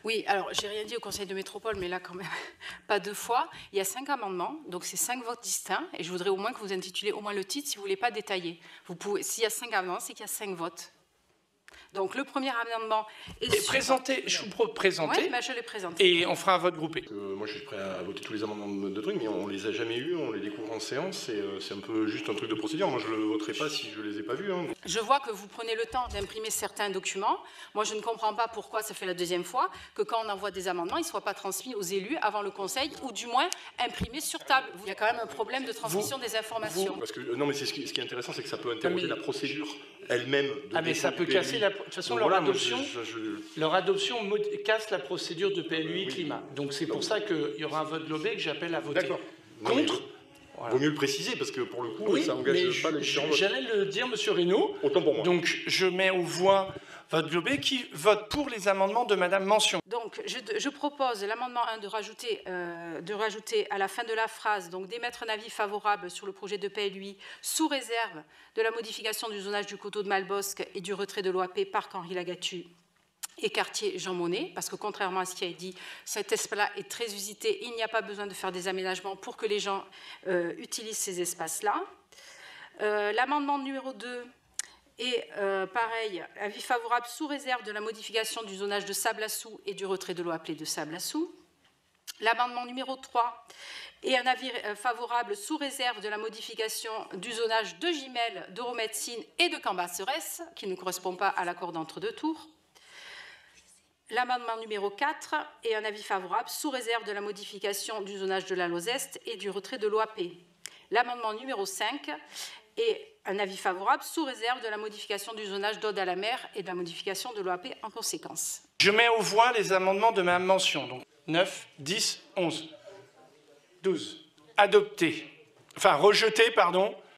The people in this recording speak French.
Oui, alors j'ai rien dit au Conseil de métropole, mais là quand même, pas 2 fois. Il y a 5 amendements, donc c'est 5 votes distincts, et je voudrais au moins que vous intitulez au moins le titre si vous ne voulez pas détailler. S'il y a 5 amendements, c'est qu'il y a 5 votes. Donc le premier amendement est je vous propose présenter. Oui, mais je l'ai présenté. Et on fera un vote groupé. Moi, je suis prêt à voter tous les amendements de trucs, mais on les a jamais eus, on les découvre en séance, et c'est un peu juste un truc de procédure. Moi, je le voterai pas si je les ai pas vus. Hein. Je vois que vous prenez le temps d'imprimer certains documents. Moi, je ne comprends pas pourquoi ça fait la deuxième fois que quand on envoie des amendements, ils ne soient pas transmis aux élus avant le Conseil, ou du moins imprimés sur table. Il y a quand même un problème de transmission des informations. Parce que, non, mais ce qui est intéressant, c'est que ça peut interroger la procédure elle-même. Mais ça peut casser la... De toute façon, leur adoption casse la procédure de PLUI climat. Donc c'est pour ça qu'il y aura un vote globé que j'appelle à voter contre. Vaut mieux le préciser, parce que pour le coup, ça n'engage pas les différents votes. J'allais le dire, M. Reynaud. Autant pour moi. Donc je mets aux voix vote globé qui vote pour les amendements de Mme Mention. Donc je propose l'amendement 1 de rajouter à la fin de la phrase, donc d'émettre un avis favorable sur le projet de PLUI sous réserve de la modification du zonage du coteau de Malbosc et du retrait de l'OAP Parc Henri Lagatu et quartier Jean Monnet, parce que contrairement à ce qui a été dit, cet espace-là est très usité, il n'y a pas besoin de faire des aménagements pour que les gens utilisent ces espaces-là. L'amendement numéro 2 est pareil, avis favorable sous réserve de la modification du zonage de Sablassou et du retrait de l'eau appelée de Sablassou. L'amendement numéro 3 est un avis favorable sous réserve de la modification du zonage de Gimel, d'Euromédecine et de Cambacérès, qui ne correspond pas à l'accord d'entre-deux tours. L'amendement numéro 4 est un avis favorable sous réserve de la modification du zonage de la Lozeste et du retrait de l'OAP. L'amendement numéro 5 est un avis favorable sous réserve de la modification du zonage d'Aude à la mer et de la modification de l'OAP en conséquence. Je mets aux voix les amendements de Mme Mention. Donc 9, 10, 11, 12. Adopté. Enfin, rejeté, pardon.